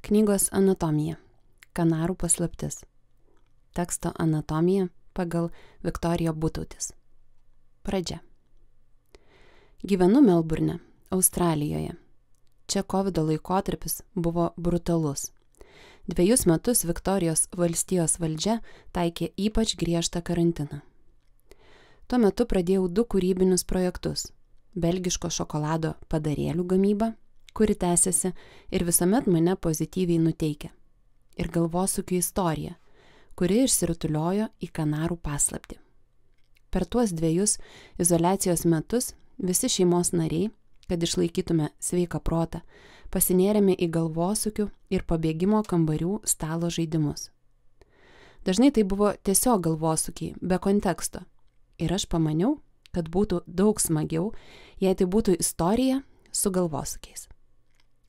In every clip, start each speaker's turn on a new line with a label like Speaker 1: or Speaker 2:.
Speaker 1: Knygos anatomija. Kanarų paslaptis. Teksto anatomija pagal Viktoriją Butautis. Pradžia. Gyvenu Melburne, Australijoje. Čia COVID laikotarpis buvo brutalus. 2 metus Viktorijos valstijos valdžia taikė ypač griežtą karantiną. Tuo metu pradėjau 2 kūrybinius projektus – belgiško šokolado padarėlių gamybą, kuri tęsiasi ir visuomet mane pozityviai nuteikia, ir galvosūkių istorija, kuri išsirutuliojo į Kanarų paslaptį. Per tuos 2 izoliacijos metus visi šeimos nariai, kad išlaikytume sveiką protą, pasinėrėme į galvosūkių ir pabėgimo kambarių stalo žaidimus. Dažnai tai buvo tiesiog galvosūkiai, be konteksto. Ir aš pamaniau, kad būtų daug smagiau, jei tai būtų istorija su galvosūkiais.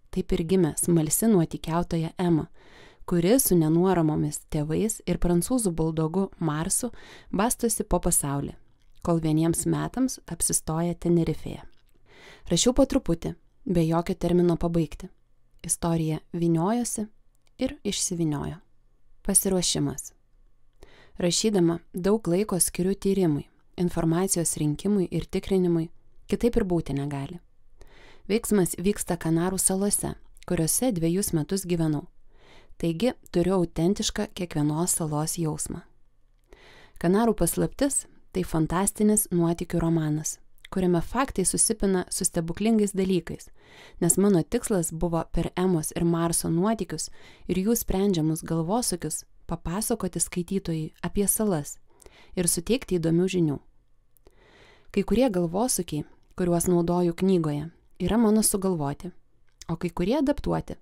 Speaker 1: Taip ir gimė smalsi nuotykiautoja Ema, kuri su nenuoramomis tėvais ir prancūzų buldogu Marsu bastosi po pasaulį, kol vieniems metams apsistoja Tenerifėje. Rašiau po truputį, be jokio termino pabaigti. Istorija vyniojosi ir išsivyniojo. Pasiruošimas. Rašydama daug laiko skiriu tyrimui, informacijos rinkimui ir tikrinimui, kitaip ir būti negali. Veiksmas vyksta Kanarų salose, kuriuose 2 metus gyvenau. Taigi turiu autentišką kiekvienos salos jausmą. Kanarų paslaptis – tai fantastinis nuotykių romanas, kuriame faktai susipina su stebuklingais dalykais, nes mano tikslas buvo per Emos ir Marso nuotykius ir jų sprendžiamus galvosūkius papasakoti skaitytojui apie salas ir suteikti įdomių žinių. Kai kurie galvosūkiai, kuriuos naudoju knygoje, yra mano sugalvoti, o kai kurie adaptuoti,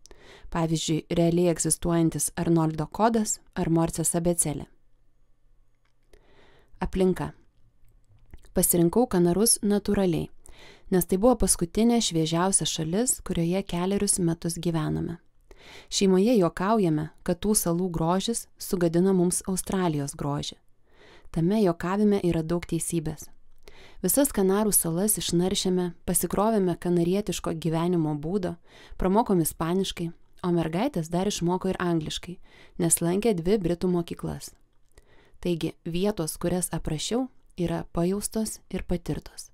Speaker 1: pavyzdžiui, realiai egzistuojantis Arnoldo kodas ar Morsės abėcėlė. Aplinka. Pasirinkau Kanarus natūraliai, nes tai buvo paskutinė šviežiausia šalis, kurioje 4 metus gyvename. Šeimoje juokaujame, kad tų salų grožis sugadina mums Australijos grožį. Tame juokavime yra daug teisybės. Visas Kanarų salas išnaršėme, pasikrovėme kanarietiško gyvenimo būdo, pramokom ispaniškai, o mergaitės dar išmoko ir angliškai, nes lankė 2 britų mokyklas. Taigi vietos, kurias aprašiau, yra pajaustos ir patirtos.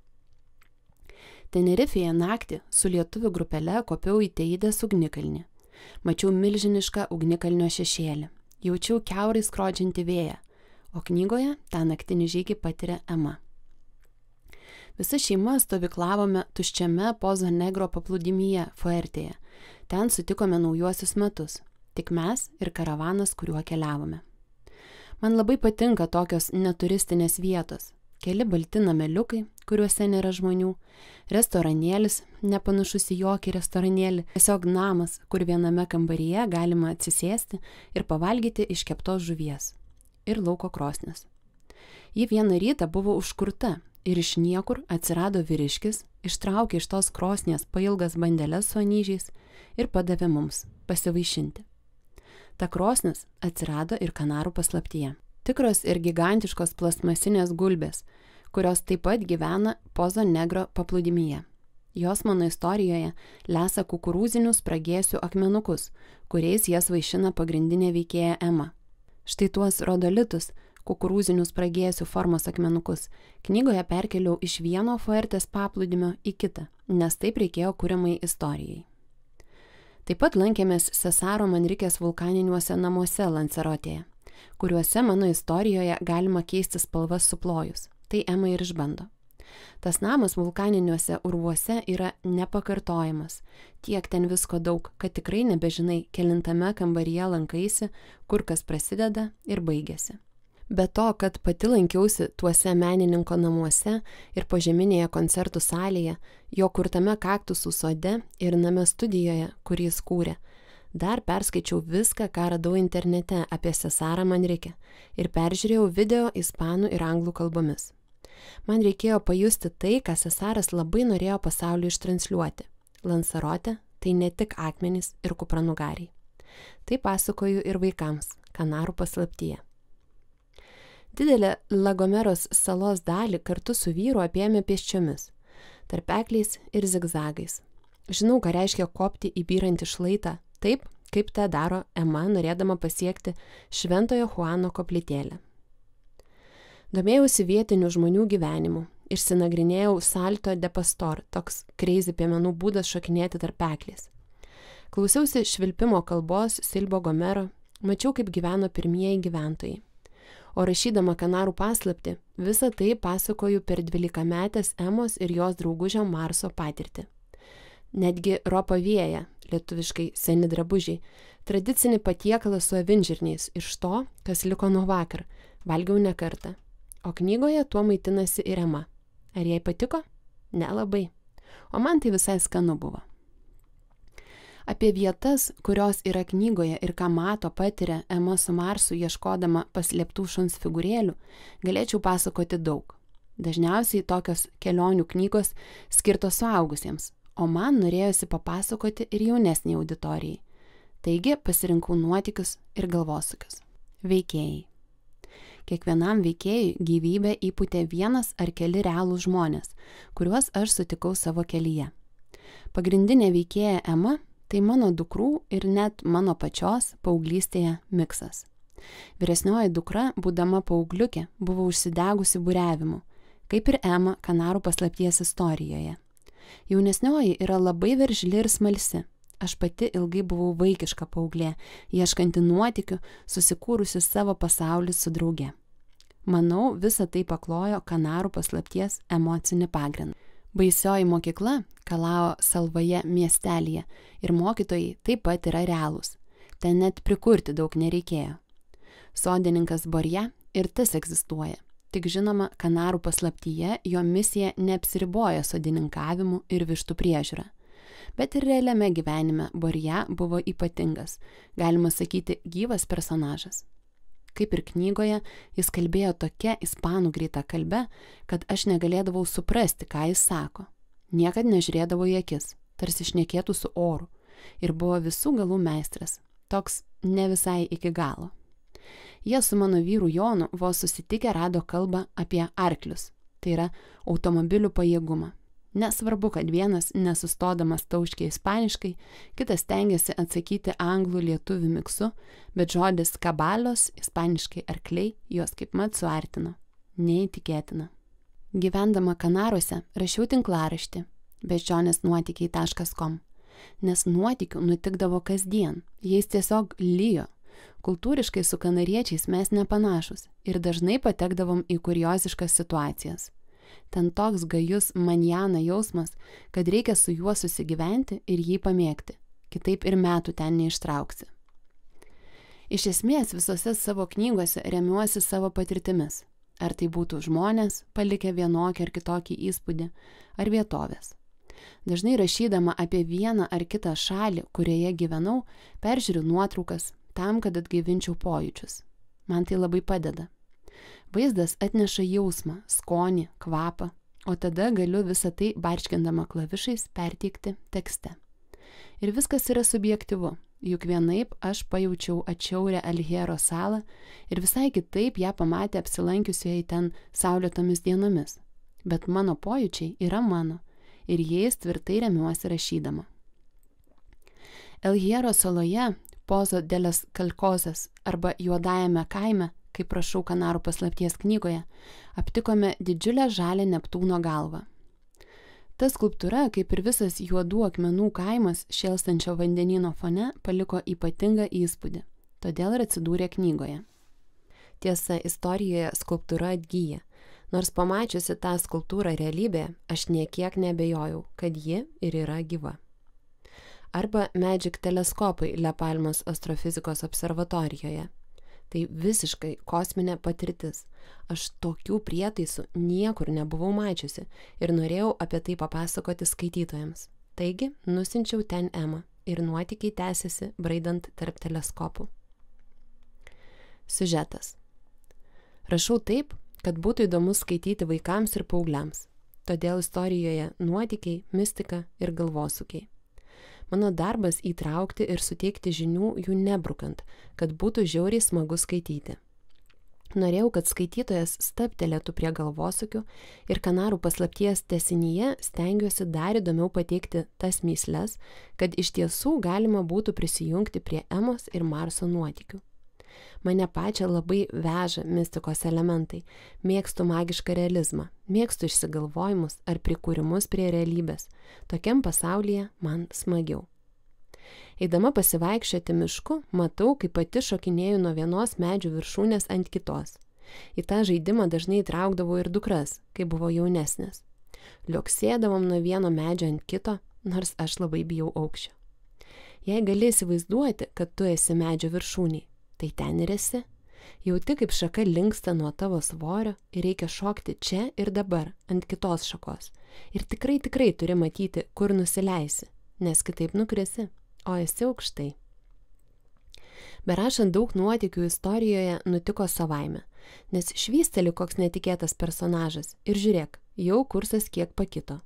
Speaker 1: Tenerifėje naktį su lietuvių grupele kopiau į Teidės ugnikalnį. Mačiau milžinišką ugnikalnio šešėlį, jaučiau kiaurai skrodžiantį vėją, o knygoje tą naktinį žygį patiria Ema. Visa šeima stovyklavome tuščiame Pozo Negro paplūdimyje Fuertėje. Ten sutikome naujuosius metus, tik mes ir karavanas, kuriuo keliavome. Man labai patinka tokios neturistinės vietos. Keli balti nameliukai, kuriuose nėra žmonių, restoranėlis, nepanašus į jokį restoranėlį, tiesiog namas, kur viename kambaryje galima atsisėsti ir pavalgyti iškeptos žuvies. Ir lauko krosnis. Ji vieną rytą buvo užkurta ir iš niekur atsirado vyriškis, ištraukė iš tos krosnies pailgas bandeles su anyžiais ir padavė mums pasivaišinti. Ta krosnis atsirado ir Kanarų paslaptyje. Tikros ir gigantiškos plastmasinės gulbės, kurios taip pat gyvena Pozo Negro paplūdimyje. Jos mano istorijoje lesa kukurūzinius spragėsių akmenukus, kuriais jas vaišina pagrindinė veikėja Ema. Štai tuos rodolitus, kukurūzinius spragėsių formos akmenukus, knygoje perkeliau iš vieno Fuertės paplūdimio į kitą, nes taip reikėjo kuriamai istorijai. Taip pat lankėmės Cesaro Manrikės vulkaniniuose namuose Lancerotėje, kuriuose mano istorijoje galima keisti spalvas suplojus. Tai Ema ir išbando. Tas namas vulkaniniuose urvuose yra nepakartojamas. Tiek ten visko daug, kad tikrai nebežinai, kelintame kambaryje lankaisi, kur kas prasideda ir baigėsi. Be to, kad pati lankiausi tuose menininko namuose ir požeminėje koncertų salėje, jo kurtame kaktusų sode ir name studijoje, kurį jis kūrė, dar perskaičiau viską, ką radau internete apie Cesarą Manrikę ir peržiūrėjau video ispanų ir anglų kalbomis. Man reikėjo pajusti tai, ką Cesaras labai norėjo pasauliu ištransliuoti. Lanzarote tai ne tik akmenys ir kupranugariai. Tai pasakoju ir vaikams Kanarų paslaptyje. Didelę Lagomeros salos dalį kartu su vyru apėmė pėsčiomis, tarpekliais ir zigzagais. Žinau, ką reiškia kopti į byrantį šlaitą taip, kaip tą daro Ema, norėdama pasiekti Šventojo Juano koplytėlę. Domėjausi vietinių žmonių gyvenimu, išsinagrinėjau salto de pastor, toks crazy piemenų būdas šokinėti tarp peklės. Klausiausi švilpimo kalbos Silbo Gomero, mačiau, kaip gyveno pirmieji gyventojai. O rašydama Kanarų paslaptį, visą tai pasakoju per 12-metės Emos ir jos draugužio Marso patirtį. Netgi ropavėja, lietuviškai seni drabužiai, tradicinį patiekalą su avinžirniais iš to, kas liko nuo vakar, valgiau ne kartą. O knygoje tuo maitinasi ir Ema. Ar jai patiko? Nelabai. O man tai visai skanu buvo. Apie vietas, kurios yra knygoje ir ką mato, patiria Ema su Marsu ieškodama paslėptų šuns figūrėlių, galėčiau pasakoti daug. Dažniausiai tokios kelionių knygos skirtos suaugusiems, o man norėjosi papasakoti ir jaunesnei auditorijai. Taigi pasirinkau nuotykius ir galvosukius. Veikėjai. Kiekvienam veikėjui gyvybę įpūtė vienas ar keli realūs žmonės, kuriuos aš sutikau savo kelyje. Pagrindinė veikėja Ema tai mano dukrų ir net mano pačios paauglystėje miksas. Vyresnioji dukra, būdama paaugliukė, buvo užsidegusi buriavimu, kaip ir Ema Kanarų paslapties istorijoje. Jaunesnioji yra labai veržli ir smalsi. Aš pati ilgai buvau vaikiška paauglė, ieškanti nuotykių, susikūrusi savo pasaulį su drauge. Manau, visa tai paklojo Kanarų paslapties emocinį pagrindą. Baisioji mokykla Kalao salvoje miestelyje ir mokytojai taip pat yra realūs. Ten net prikurti daug nereikėjo. Sodininkas Borja ir tas egzistuoja. Tik žinoma, Kanarų paslaptyje jo misija neapsiriboja sodininkavimu ir vištų priežiūra. Bet ir realiame gyvenime Borja buvo ypatingas, galima sakyti, gyvas personažas. Kaip ir knygoje, jis kalbėjo tokia ispanų greita kalbe, kad aš negalėdavau suprasti, ką jis sako. Niekad nežiūrėdavau į akis, tarsi šnekėtų su oru, ir buvo visų galų meistras, toks ne visai iki galo. Jie su mano vyru Jonu vos susitikę rado kalbą apie arklius, tai yra automobilių pajėgumą. Nesvarbu, kad vienas nesustodamas tauškė ispaniškai, kitas stengiasi atsakyti anglų lietuvių miksu, bet žodis kabalios, ispaniškai arkliai, juos kaip mat suartino. Neįtikėtina. Gyvendama Kanaruose rašiau tinklaraštį beždžionėsnuotykiai.com, nes nuotykių nutikdavo kasdien, jais tiesiog lijo. Kultūriškai su kanariečiais mes nepanašus ir dažnai patekdavom į kurioziškas situacijas. Ten toks gajus manjana jausmas, kad reikia su juo susigyventi ir jį pamėgti, kitaip ir metų ten neištrauksi. Iš esmės visose savo knygose remiuosi savo patirtimis, ar tai būtų žmonės, palikę vienokį ar kitokį įspūdį, ar vietovės. Dažnai rašydama apie vieną ar kitą šalį, kurioje gyvenau, peržiūriu nuotraukas tam, kad atgaivinčiau pojūčius. Man tai labai padeda. Vaizdas atneša jausmą, skonį, kvapą, o tada galiu visą tai barškindama klavišais perteikti tekste. Ir viskas yra subjektyvu, juk vienaip aš pajaučiau atšiaurę Alhiero salą ir visai kitaip ją pamatė apsilankiusieji ten saulėtomis dienomis. Bet mano pojūčiai yra mano ir jais tvirtai remiuosi rašydama. Alhiero saloje, Pozo de las Calcosas arba Juodajame kaime, kaip prašau Kanarų paslapties knygoje, aptikome didžiulę žalią Neptūno galvą. Ta skulptūra, kaip ir visas juodų akmenų kaimas šėlstančio vandenyno fone, paliko ypatingą įspūdį, todėl ir atsidūrė knygoje. Tiesa, istorijoje skulptūra atgyja, nors pamačiusi tą skulptūrą realybėje, aš niekiek nebejojau, kad ji ir yra gyva. Arba Magic teleskopai Le Palmos astrofizikos observatorijoje. Tai visiškai kosminė patirtis. Aš tokių prietaisų niekur nebuvau mačiusi ir norėjau apie tai papasakoti skaitytojams. Taigi, nusinčiau ten Emą ir nuotykiai tęsiasi braidant tarp teleskopų. Siužetas. Rašau taip, kad būtų įdomu skaityti vaikams ir paaugliams. Todėl istorijoje nuotykiai, mistika ir galvosukiai. Mano darbas įtraukti ir suteikti žinių jų nebrukant, kad būtų žiauriai smagu skaityti. Norėjau, kad skaitytojas stabtelėtų prie galvosūkių ir Kanarų paslapties tęsinyje stengiuosi dar įdomiau pateikti tas mįsles, kad iš tiesų galima būtų prisijungti prie Emos ir Marso nuotykių. Mane pačią labai veža mistikos elementai, mėgstu magišką realizmą, mėgstu išsigalvojimus ar prikūrimus prie realybės. Tokiam pasaulyje man smagiau. Eidama pasivaikščioti mišku, matau, kaip pati šokinėju nuo vienos medžių viršūnės ant kitos. Į tą žaidimą dažnai įtraukdavau ir dukras, kai buvo jaunesnės. Liuoksėdavom nuo vieno medžio ant kito, nors aš labai bijau aukščio. Jei gali įsivaizduoti, kad tu esi medžio viršūniai, tai ten ir esi. Jauti, kaip šaka linksta nuo tavo svorio ir reikia šokti čia ir dabar ant kitos šakos. Ir tikrai turi matyti, kur nusileisi, nes kitaip nukrisi, o esi aukštai. Berašant daug nuotykių istorijoje nutiko savaime, nes švysteli koks netikėtas personažas ir žiūrėk, jau kursas kiek pakito.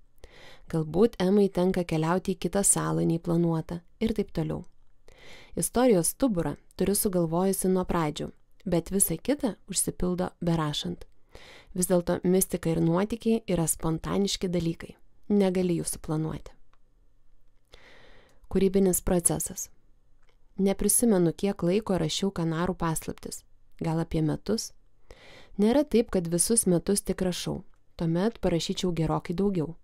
Speaker 1: Galbūt Emai tenka keliauti į kitą salą nei planuota ir taip toliau. Istorijos stuburą turiu sugalvojusi nuo pradžių, bet visa kita užsipildo berašant. Vis dėlto mistika ir nuotykiai yra spontaniški dalykai. Negali jų suplanuoti. Kūrybinis procesas. Neprisimenu, kiek laiko rašiau Kanarų paslaptis. Gal apie metus? Nėra taip, kad visus metus tik rašau. Tuomet parašyčiau gerokai daugiau.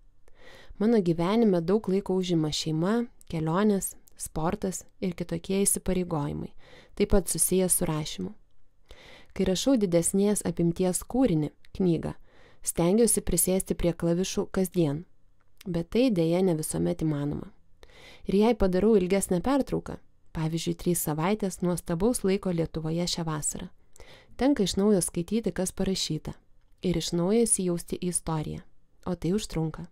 Speaker 1: Mano gyvenime daug laiko užima šeima, kelionės, sportas ir kitokie įsipareigojimai, taip pat susijęs su rašymu. Kai rašau didesnės apimties kūrinį, knygą, stengiuosi prisėsti prie klavišų kasdien, bet tai dėja ne visuomet įmanoma. Ir jei padarau ilgesnę pertrauką, pavyzdžiui 3 savaitės nuostabaus laiko Lietuvoje šią vasarą, tenka iš naujo skaityti, kas parašyta, ir iš naujo įsijausti į istoriją, o tai užtrunka.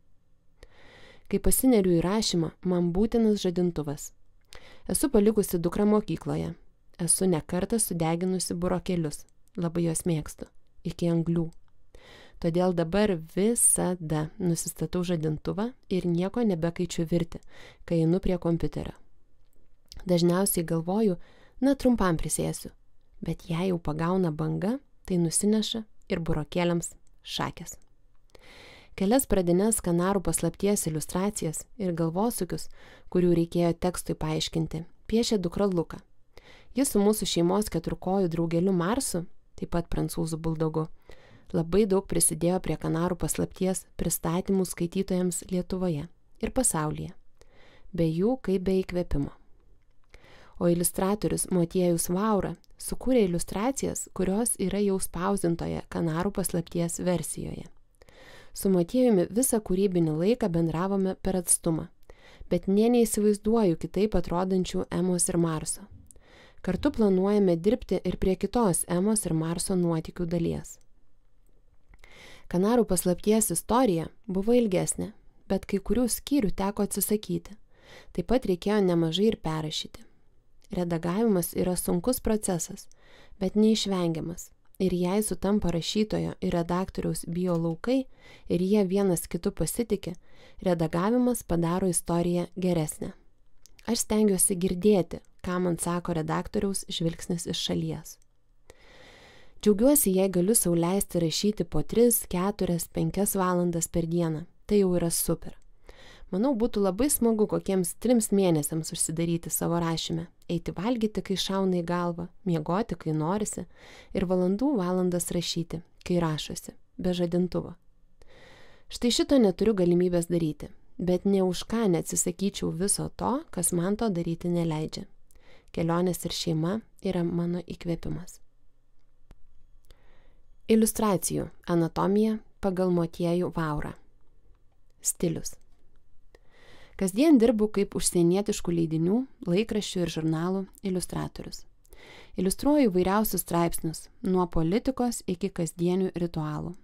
Speaker 1: Kai pasineriu į rašymą, man būtinas žadintuvas. Esu palikusi dukrą mokykloje. Esu ne kartą sudeginusi burokėlius. Labai juos mėgstu. Iki anglių. Todėl dabar visada nusistatau žadintuvą ir nieko nebekaičiu virti, kai einu prie kompiuterio. Dažniausiai galvoju, trumpam prisėsiu. Bet jei jau pagauna banga, tai nusineša ir burokėliams šakės. Kelias pradines Kanarų paslapties iliustracijas ir galvosūkius, kurių reikėjo tekstui paaiškinti, piešė dukra Luka. Jis su mūsų šeimos 4-kojų draugeliu Marsu, taip pat prancūzų buldogu, labai daug prisidėjo prie Kanarų paslapties pristatymų skaitytojams Lietuvoje ir pasaulyje. Be jų kaip be įkvėpimo. O iliustratorius Motiejus Vaura sukūrė iliustracijas, kurios yra jau spausdintoje Kanarų paslapties versijoje. Su Motiejumi visą kūrybinį laiką bendravome per atstumą, bet neįsivaizduoju kitaip atrodančių Emos ir Marso. Kartu planuojame dirbti ir prie kitos Emos ir Marso nuotykių dalies. Kanarų paslapties istorija buvo ilgesnė, bet kai kurių skyrių teko atsisakyti. Taip pat reikėjo nemažai ir perrašyti. Redagavimas yra sunkus procesas, bet neišvengiamas. Ir jei sutampa rašytojo ir redaktoriaus bio laukai ir jie vienas kitu pasitiki, redagavimas padaro istoriją geresnę. Aš stengiuosi girdėti, ką man sako redaktoriaus žvilgsnis iš šalies. Džiaugiuosi, jei galiu sau leisti rašyti po 3, 4, 5 valandas per dieną. Tai jau yra super. Manau, būtų labai smagu kokiems 3 mėnesiams užsidaryti savo rašyme, eiti valgyti, kai šauna į galvą, miegoti, kai norisi, ir valandas rašyti, kai rašosi, be žadintuvo. Štai šito neturiu galimybės daryti, bet ne už ką neatsisakyčiau viso to, kas man to daryti neleidžia. Kelionės ir šeima yra mano įkvėpimas. Iliustracijų anatomija pagal Motiejų Vaurą. Stilius. Kasdien dirbu kaip užsienietiškų leidinių, laikraščių ir žurnalų iliustratorius. Iliustruoju įvairiausius straipsnius, nuo politikos iki kasdienių ritualų.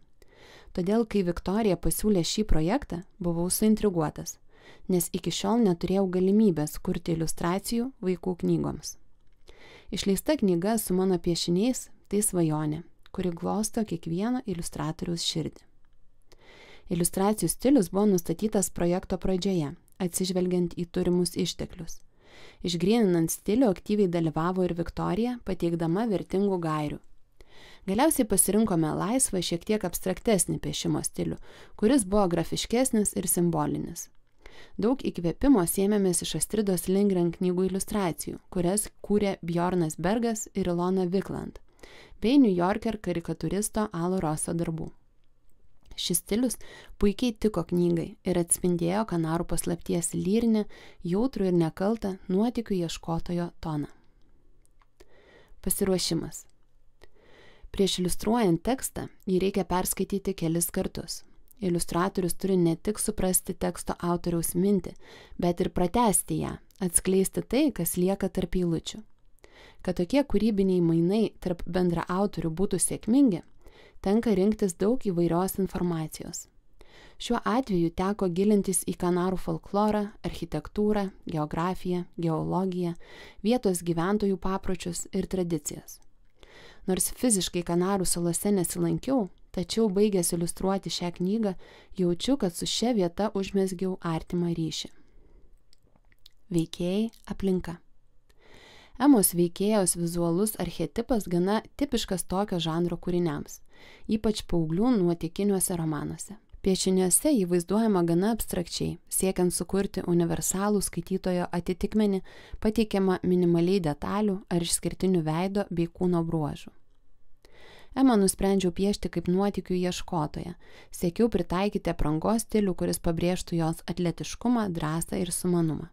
Speaker 1: Todėl, kai Viktorija pasiūlė šį projektą, buvau suintriguotas, nes iki šiol neturėjau galimybės kurti iliustracijų vaikų knygoms. Išleista knyga su mano piešiniais – tai svajonė, kuri glosto kiekvieno iliustratoriaus širdį. Iliustracijų stilius buvo nustatytas projekto pradžioje, atsižvelgiant į turimus išteklius. Išgryninant stilių aktyviai dalyvavo ir Viktorija, pateikdama vertingų gairių. Galiausiai pasirinkome laisvą, šiek tiek abstraktesnį piešimo stilių, kuris buvo grafiškesnis ir simbolinis. Daug įkvėpimo sėmėmės iš Astridos Lindgren knygų iliustracijų, kurias kūrė Bjornas Bergas ir Ilona Vikland, bei New Yorker karikatūristo Alo Rosso darbų. Šis stilius puikiai tiko knygai ir atspindėjo Kanarų paslapties lyrinį, jautrų ir nekaltą nuotykių ieškotojo toną. Pasiruošimas. Prieš iliustruojant tekstą, jį reikia perskaityti kelis kartus. Iliustratorius turi ne tik suprasti teksto autoriaus mintį, bet ir pratęsti ją, atskleisti tai, kas lieka tarp eilučių. Kad tokie kūrybiniai mainai tarp bendraautorių būtų sėkmingi, tenka rinktis daug įvairios informacijos. Šiuo atveju teko gilintis į Kanarų folklorą, architektūrą, geografiją, geologiją, vietos gyventojų papročius ir tradicijas. Nors fiziškai Kanarų salose nesilankiau, tačiau baigęs iliustruoti šią knygą, jaučiu, kad su šia vieta užmezgiau artimą ryšį. Veikėjai, aplinka. Emos veikėjos vizualus archetipas gana tipiškas tokio žanro kūriniams, ypač paauglių nuotykiniuose romanuose. Piešiniuose jį vaizduojama gana abstrakčiai, siekiant sukurti universalų skaitytojo atitikmenį, pateikiama minimaliai detalių ar išskirtinių veido bei kūno bruožų. Emą nusprendžiau piešti kaip nuotykių ieškotoją, siekiau pritaikyti aprangos stilių, kuris pabrėžtų jos atletiškumą, drąsą ir sumanumą.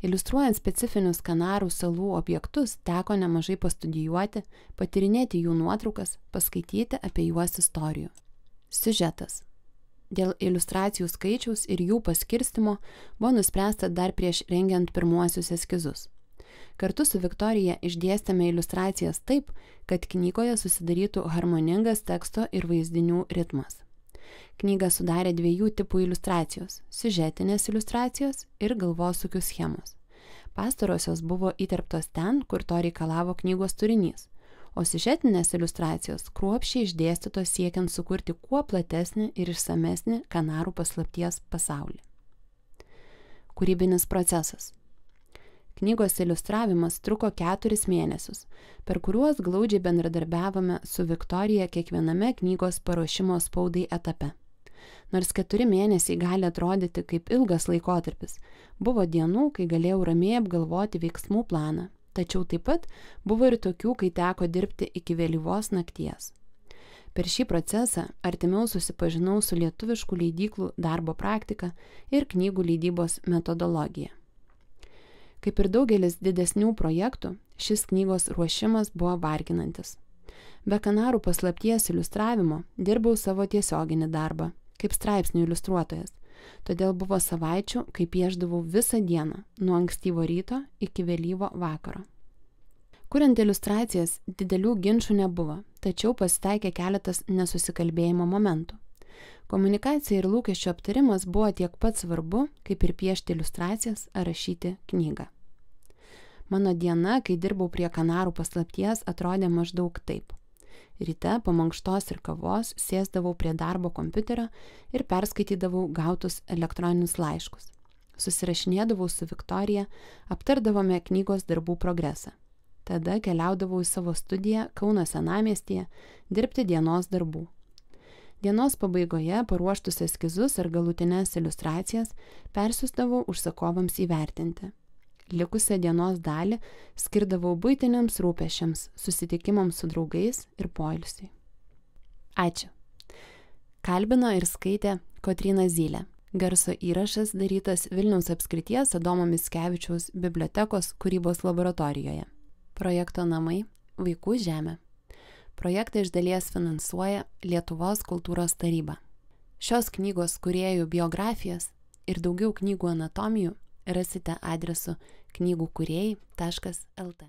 Speaker 1: Iliustruojant specifinius Kanarų salų objektus, teko nemažai pastudijuoti, patyrinėti jų nuotraukas, paskaityti apie juos istorijų. Siužetas. Dėl iliustracijų skaičiaus ir jų paskirstimo buvo nuspręsta dar prieš rengiant pirmuosius eskizus. Kartu su Viktorija išdėstėme iliustracijas taip, kad knygoje susidarytų harmoningas teksto ir vaizdinių ritmas. Knygą sudarė 2 tipų iliustracijos – siužetinės iliustracijos ir galvosūkių schemos. Pastarosios buvo įterptos ten, kur to reikalavo knygos turinys, o siužetinės iliustracijos kruopščiai išdėstytos siekiant sukurti kuo platesnį ir išsamesnį Kanarų paslapties pasaulį. Kūrybinis procesas. Knygos iliustravimas truko 4 mėnesius, per kuriuos glaudžiai bendradarbiavome su Viktorija kiekviename knygos paruošimo spaudai etape. Nors 4 mėnesiai gali atrodyti kaip ilgas laikotarpis, buvo dienų, kai galėjau ramiai apgalvoti veiksmų planą, tačiau taip pat buvo ir tokių, kai teko dirbti iki vėlyvos nakties. Per šį procesą artimiau susipažinau su lietuviškų leidyklų darbo praktika ir knygų leidybos metodologija. Kaip ir daugelis didesnių projektų, šis knygos ruošimas buvo varginantis. Be Kanarų paslapties iliustravimo dirbau savo tiesioginį darbą, kaip straipsnių iliustruotojas, todėl buvo savaičių, kai piešdavau visą dieną, nuo ankstyvo ryto iki vėlyvo vakaro. Kuriant iliustracijas, didelių ginčų nebuvo, tačiau pasitaikė keletas nesusikalbėjimo momentų. Komunikacija ir lūkesčių aptarimas buvo tiek pat svarbu, kaip ir piešti iliustracijas ar rašyti knygą. Mano diena, kai dirbau prie Kanarų paslapties, atrodė maždaug taip. Ryte po mankštos ir kavos sėsdavau prie darbo kompiuterio ir perskaitydavau gautus elektroninius laiškus. Susirašinėdavau su Viktorija, aptardavome knygos darbų progresą. Tada keliaudavau į savo studiją Kauno senamiestyje dirbti dienos darbų. Dienos pabaigoje paruoštus eskizus ar galutines iliustracijas persiųsdavau užsakovams įvertinti. Likusią dienos dalį skirdavau buitiniams rūpesčiams, susitikimams su draugais ir poilsiui. Ačiū. Kalbino ir skaitė Kotryna Zylė. Garso įrašas darytas Vilniaus apskrities Adomo Mickevičiaus bibliotekos kūrybos laboratorijoje. Projekto namai – Vaikų žemė. Projektą iš dalies finansuoja Lietuvos kultūros taryba. Šios knygos kūrėjų biografijas ir daugiau knygų anatomijų rasite adresu knygukūrėjai.lt.